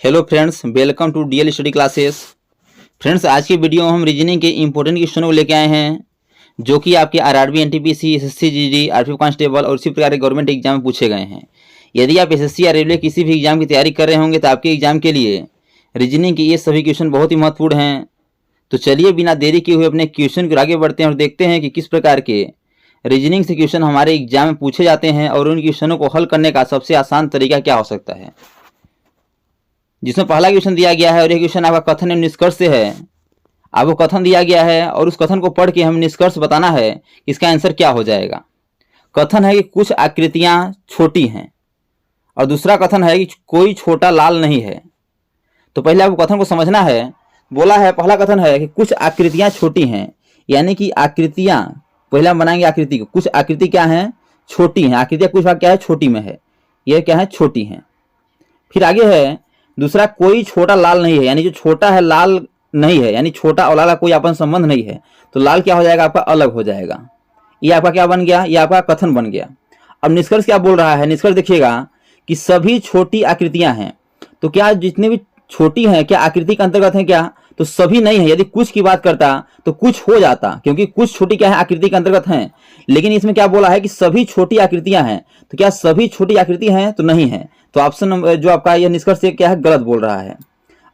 Hello friends, welcome to DL study classes. Friends, आज की video में हम रीजनिंग के इंपॉर्टेंट क्वेश्चनों को लेके आए हैं जो कि आपके RRB, NTPC, SSC, GD, RPF constable और इसी प्रकार के गवर्नमेंट एग्जाम में पूछे गए हैं। यदि आप एसएससी या रेलवे किसी भी एग्जाम की तैयारी कर रहे होंगे तो आपके एग्जाम के लिए रीजनिंग के ये सभी क्वेश्चन बहुत ही महत्वपूर्ण हैं। तो चलिए बिना देरी किए हुए अपने क्वेश्चन को आगे बढ़ते हैं और देखते हैं कि किस प्रकार के रीजनिंग से क्वेश्चन हमारे एग्जाम में पूछे जाते हैं और उन क्वेश्चनों को हल करने का सबसे आसान तरीका क्या हो सकता है। जिसमें पहला क्वेश्चन दिया गया है और यह क्वेश्चन आपका कथन एवं निष्कर्ष से है। आपको कथन दिया गया है और उस कथन को पढ़ के हम निष्कर्ष बताना है कि इसका आंसर क्या हो जाएगा। कथन है कि कुछ आकृतियां छोटी हैं और दूसरा कथन है कि कोई छोटा लाल नहीं है। तो पहले आपको कथन को समझना है। बोला है, पहला कथन है कि कुछ आकृतियां छोटी हैं, यानी कि आकृतियां पहले हम बनाएंगे आकृति को। कुछ आकृति क्या है? छोटी हैं। आकृतियां कुछ भाग क्या है? छोटी में है। यह क्या है? छोटी हैं। फिर आगे है दूसरा, कोई छोटा लाल नहीं है, यानी जो छोटा है लाल नहीं है, यानी छोटा और लाल का कोई आपन संबंध नहीं है। तो लाल क्या हो जाएगा? आपका अलग हो जाएगा। ये आपका क्या बन गया? ये आपका कथन बन गया। अब निष्कर्ष क्या बोल रहा है? निष्कर्ष देखिएगा कि सभी छोटी आकृतियां हैं। तो क्या जितनी भी छोटी हैं क्या आकृति के अंतर्गत है क्या? तो सभी नहीं है। यदि कुछ की बात करता तो कुछ हो जाता, क्योंकि कुछ छोटी क्या है? आकृति के अंतर्गत हैं। लेकिन इसमें क्या बोला है कि सभी छोटी आकृतियां हैं। तो क्या सभी छोटी आकृति हैं? तो नहीं है। तो ऑप्शन नंबर जो आपका यह निष्कर्ष क्या है? गलत बोल रहा है।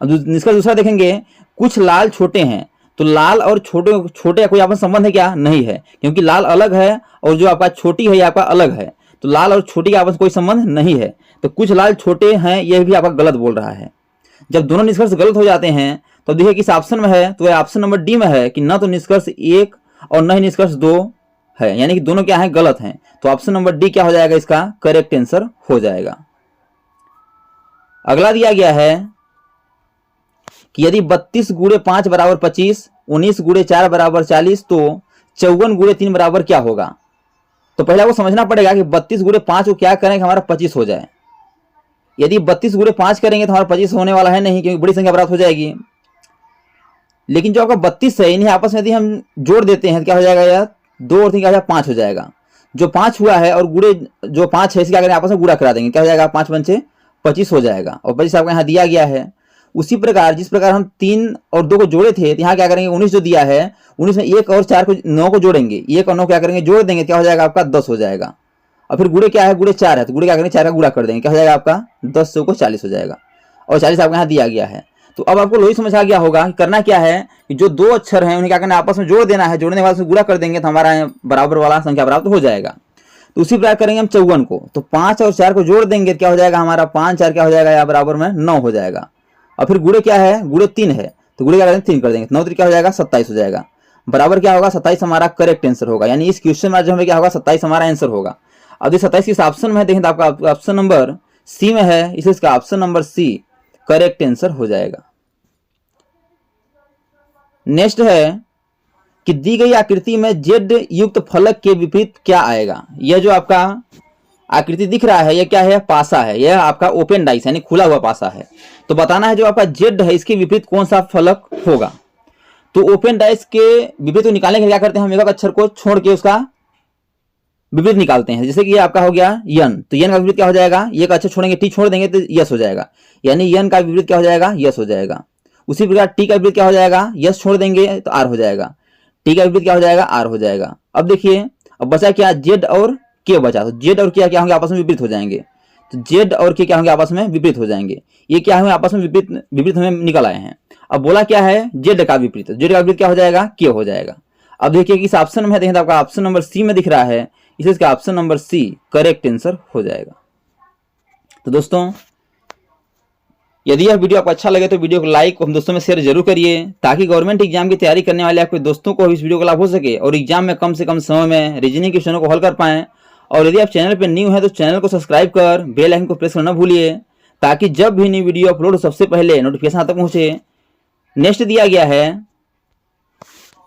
अब निष्कर्ष दूसरा देखेंगे, कुछ लाल छोटे हैं। तो लाल और छोटे छोटे कोई आपस संबंध है क्या? नहीं है, क्योंकि लाल अलग है और जो आपका छोटी है आपका अलग है। तो लाल और छोटी के आपस कोई संबंध नहीं है। तो कुछ लाल छोटे हैं, यह भी आपका गलत बोल रहा है। जब दोनों निष्कर्ष गलत हो जाते हैं तो देखिए किस ऑप्शन में है? तो ऑप्शन नंबर डी में है कि न तो निष्कर्ष 1 और न ही निष्कर्ष 2 है, यानी कि दोनों क्या है? गलत हैं। तो ऑप्शन नंबर डी क्या हो जाएगा? इसका करेक्ट आंसर हो जाएगा। अगला दिया गया है कि यदि 32 गुणे 5 बराबर 25, 19 गुणे 4 बराबर 40, तो 54 गुणे 3 बराबर क्या होगा? तो पहले आपको समझना पड़ेगा कि 32 गुणे 5 को क्या करें कि हमारा 25 हो जाए। यदि 32 गुणे 5 करेंगे तो हमारा 25 होने वाला है नहीं, क्योंकि बड़ी संख्या प्राप्त हो जाएगी। लेकिन जो आपका 32 है, इन्हें आपस में यदि हम जोड़ देते हैं तो क्या हो जाएगा यार? 2 और 3 क्या हो जाएगा? 5 हो जाएगा। जो 5 हुआ है और गुणे जो 5 है इसके क्या करेंगे? आपस में गुणा करा देंगे। क्या हो जाएगा? 5 पंचे 25 हो जाएगा। और 25 आपको यहाँ दिया गया है। उसी प्रकार जिस प्रकार हम 3 और 2 को जोड़े थे, तो यहाँ क्या करेंगे? 19 जो दिया है, 19 में 1 और 4 को 9 को जोड़ेंगे। 1 और 9 क्या करेंगे? जोड़ देंगे। क्या हो जाएगा? आपका 10 हो जाएगा। और फिर गुणे क्या है? गुणे 4 है, तो गुणे क्या करेंगे? 4 का गुणा कर देंगे। क्या हो जाएगा? आपका 10 को 40 हो जाएगा। और 40 आपको यहाँ दिया गया है। तो अब आपको लोही समझ आ गया होगा कि करना क्या है कि जो 2 अक्षर हैं उन्हें क्या करना है? आपस में जोड़ देना है। जोड़ने के बाद गुणा कर देंगे तो हमारा बराबर वाला संख्या प्राप्त हो जाएगा। तो उसी प्रकार करेंगे हम 54 को। तो 5 और 4 को जोड़ देंगे तो क्या हो जाएगा? हमारा 5 4 क्या हो जाएगा? यहाँ बराबर में 9 हो जाएगा। और फिर गुणे क्या है? गुणे 3 है, तो गुणे क्या करेंगे? 3 कर देंगे। 9 3 क्या हो जाएगा? 27 हो जाएगा। बराबर क्या होगा? 27 हमारा करेक्ट आंसर होगा। यानी इस क्वेश्चन में जो हमें क्या होगा? 27 हमारा आंसर होगा। अब 27 किस ऑप्शन में है देखें तो आपका ऑप्शन नंबर सी में है, इसलिए इसका option number C correct answer हो जाएगा। नेक्स्ट है कि दी गई आकृति में जेड युक्त फलक के विपरीत क्या आएगा? यह जो आपका आकृति दिख रहा है यह क्या है? पासा है। यह आपका ओपन डाइस यानी खुला हुआ पासा है। तो बताना है जो आपका जेड है इसके विपरीत कौन सा फलक होगा। तो ओपन डाइस के विपरीत को निकालने के लिए क्या करते हैं? हम एक अक्षर को छोड़ के उसका विपरीत निकालते हैं। जैसे कि ये आपका हो गया यन, तो यन का विपरीत क्या हो जाएगा? एक अक्षर छोड़ेंगे, टी छोड़ देंगे तो यस हो जाएगा। यानी यन का विपरीत क्या हो जाएगा? यस हो जाएगा। उसी प्रकार टी का विपरीत क्या हो जाएगा? यस छोड़ देंगे तो आर हो जाएगा। टी का विपरीत क्या हो जाएगा? आर हो जाएगा। अब देखिए, अब बचा क्या? जेड और के बचा। तो जेड और के क्या होंगे? आपस में विपरीत हो जाएंगे। तो जेड और के क्या होंगे? आपस में विपरीत हो जाएंगे। ये क्या है? आपस में विपरीत हमें निकल आए हैं। अब बोला क्या है? जेड का विपरीत। जेड का विपरीत क्या हो जाएगा? के हो जाएगा। अब देखिए किस ऑप्शन में है देखें तो आपका ऑप्शन नंबर सी में दिख रहा है, इसलिए इसका option number C correct answer हो जाएगा। तो दोस्तों, यदि यह वीडियो आपको अच्छा लगे तो वीडियो को लाइक और दोस्तों में शेयर जरूर करिए, ताकि गवर्नमेंट एग्जाम की तैयारी करने वाले आपके दोस्तों को इस वीडियो का लाभ हो सके और एग्जाम में कम से कम समय में रीजनिंग क्वेश्चनों को हल कर पाएं। और यदि आप चैनल पर न्यू है तो चैनल को सब्सक्राइब कर बेल आइकन को प्रेस करना भूलिए, ताकि जब भी नई वीडियो अपलोड हो सबसे पहले नोटिफिकेशन आप तक पहुंचे। नेक्स्ट दिया गया है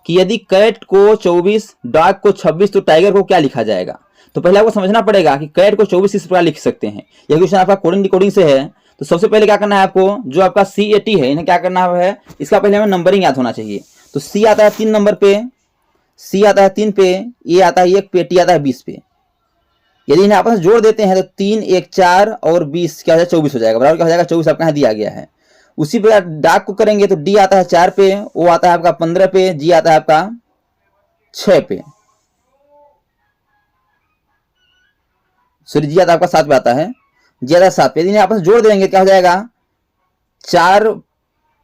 कि यदि कैट को 24, डॉग को 26, तो टाइगर को क्या लिखा जाएगा? तो पहले आपको समझना पड़ेगा कि कैट को 24 इस प्रकार लिख सकते हैं। यह क्वेश्चन आपका कोडिंग डिकोडिंग से है। तो सबसे पहले क्या करना है आपको? जो आपका CAT है इन्हें क्या करना है? इसका पहले हमें नंबरिंग याद होना चाहिए। तो C आता है 3 नंबर पे, C आता है 3 पे, A आता है 1 पे, T आता है 20 पे। यदि इन्हें आपस में जोड़ देते हैं तो 3 1 4 और 20 क्या हो जाएगा 24 हो जाएगा, बराबर क्या हो जाएगा 24 आपका यहाँ दिया गया है। उसी प्रकार डाक को करेंगे तो डी आता है 4 पे, ओ आता है आपका 15 पे, जी आता है आपका 6 पे, सॉरी जी आता है आपका 7 पे आता है, जी आता है 7 पे। यदि इन्हें आपस में जोड़ देंगे क्या हो जाएगा 4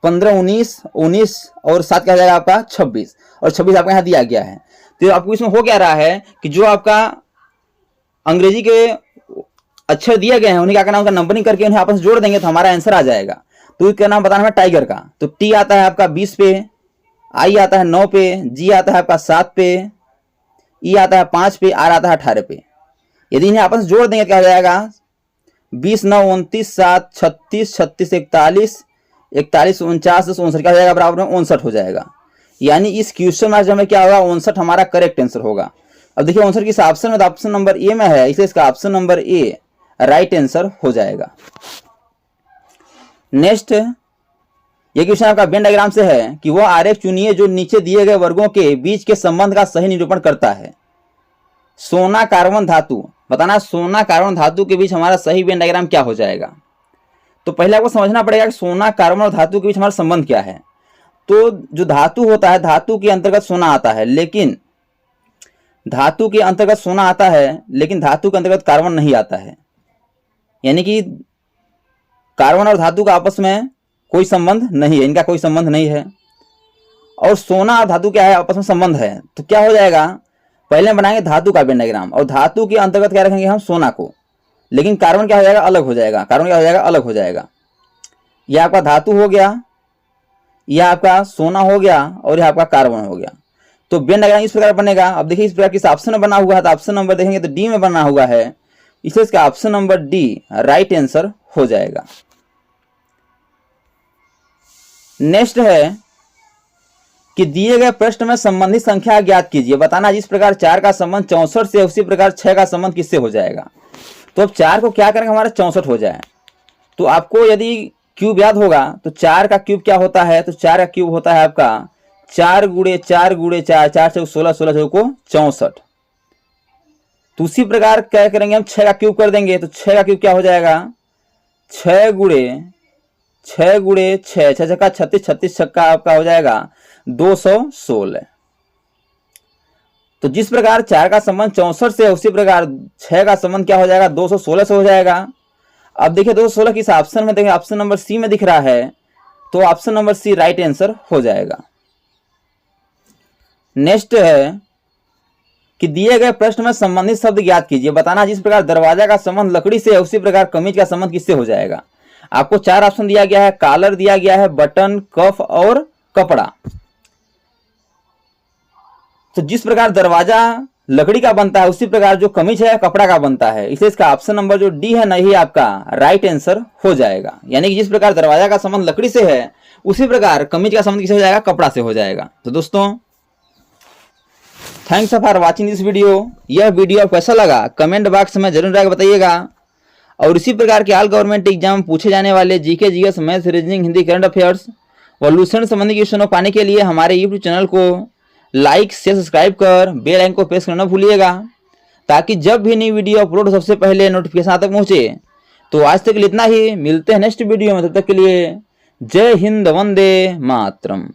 15 19 19 और 7 क्या हो जाएगा आपका 26, और 26 आपका यहाँ दिया गया है। तो आपको इसमें हो क्या रहा है कि जो आपका अंग्रेजी के अक्षर दिए गए हैं उन्हें क्या करना, उनका नंबरिंग करके उन्हें आपस में जोड़ देंगे तो हमारा आंसर आ जाएगा। तो इसका नाम बताना है टाइगर का, तो टी आता है आपका 20 पे, आई आता है 9 पे, जी आता है आपका 7 पे, ई आता है 5 पे, आर आता है 18 पे। यदि इन्हें आपस में जोड़ देंगे क्या हो जाएगा 20 9 29 7 36 36 41 41 49 59 क्या हो जाएगा बराबर में 59 हो जाएगा। यानी इस क्वेश्चन में हमें क्या होगा 59 हमारा करेक्ट आंसर होगा। अब देखिए 59 किस ऑप्शन में, तो ऑप्शन नंबर ए में है, इसलिए इसका option number A right answer हो जाएगा। नेक्स्ट ये क्वेश्चन आपका वेन डायग्राम से है कि वह आरेख चुनिए जो नीचे दिए गए वर्गों के बीच के संबंध का सही निरूपण करता है। सोना कार्बन धातु, बताना सोना कार्बन धातु के बीच हमारा सही वेन डायग्राम क्या हो जाएगा। तो पहले आपको समझना पड़ेगा कि सोना कार्बन और धातु के बीच हमारा संबंध क्या है। तो जो धातु होता है धातु के अंतर्गत सोना आता है, लेकिन धातु के अंतर्गत सोना आता है लेकिन धातु के अंतर्गत कार्बन नहीं आता है। यानी कि कार्बन और धातु का आपस में कोई संबंध नहीं है, इनका कोई संबंध नहीं है। और सोना और धातु क्या है आपस में संबंध है, तो क्या हो जाएगा पहले हम बनाएंगे धातु का वेन डायग्राम, और धातु के अंतर्गत क्या रखेंगे हम सोना को, लेकिन कार्बन क्या हो जाएगा अलग हो जाएगा, कार्बन क्या हो जाएगा अलग हो जाएगा। यह आपका धातु हो गया, यह आपका सोना हो गया, और यह आपका कार्बन हो गया। तो वेन डायग्राम इस प्रकार बनेगा। अब देखिए इस प्रकार किस ऑप्शन में बना हुआ है, तो ऑप्शन नंबर देखेंगे तो डी में बना हुआ है, इसलिए इसका option number D right answer हो जाएगा। नेक्स्ट है कि दिए गए प्रश्न में संबंधित संख्या ज्ञात कीजिए। बताना जिस प्रकार 4 का संबंध 64 से उसी प्रकार 6 का संबंध किससे हो जाएगा। तो अब 4 को क्या करेंगे हमारा 64 हो जाए। तो आपको यदि क्यूब याद होगा तो 4 का क्यूब क्या होता है, तो 4 का क्यूब होता है आपका 4 गुणे 4 गुणे 4 4 से 16 16 को 64। तो उसी प्रकार क्या करेंगे हम 6 का क्यूब कर देंगे, तो 6 का क्यूब क्या हो जाएगा 6 गुणे 6 गुणे 6 6 छक्का 36 36 छक्का आपका हो जाएगा 216। तो जिस प्रकार 4 का संबंध 64 से उसी प्रकार 6 का संबंध क्या हो जाएगा 216 से हो जाएगा। अब देखिए 216 किस ऑप्शन में, देखिए ऑप्शन नंबर सी में दिख रहा है, तो option number C right answer हो जाएगा। नेक्स्ट है कि दिए गए प्रश्न में संबंधित शब्द ज्ञात कीजिए। बताना जिस प्रकार दरवाजा का संबंध लकड़ी से है उसी प्रकार कमीज का संबंध किससे हो जाएगा। आपको 4 ऑप्शन दिया गया है, कॉलर दिया गया है, बटन, कफ और कपड़ा। तो जिस प्रकार दरवाजा लकड़ी का बनता है उसी प्रकार जो कमीज है कपड़ा का बनता है, इसलिए इसका ऑप्शन नंबर जो डी है नहीं आपका राइट आंसर हो जाएगा। यानी कि जिस प्रकार दरवाजा का संबंध लकड़ी से है उसी प्रकार कमीज का संबंध किससे हो जाएगा, कपड़ा से हो जाएगा। तो दोस्तों thanks for watching this video. यह वीडियो आपको कैसा लगा कमेंट बॉक्स में जरूर जाकर बताइएगा। और इसी प्रकार के ऑल गवर्नमेंट एग्जाम में पूछे जाने वाले GK, GS, maths, reasoning, Hindi, current affairs व सॉल्यूशन संबंधी क्वेश्चनों पाने के लिए हमारे यूट्यूब चैनल को लाइक शेयर सब्सक्राइब कर बेल आइकन को प्रेस करना भूलिएगा, ताकि जब भी नई वीडियो अपलोड सबसे पहले नोटिफिकेशन तक पहुंचे। तो आज तक के लिए इतना ही, मिलते हैं नेक्स्ट वीडियो में, तब तक के लिए जय हिंद, वंदे मातरम।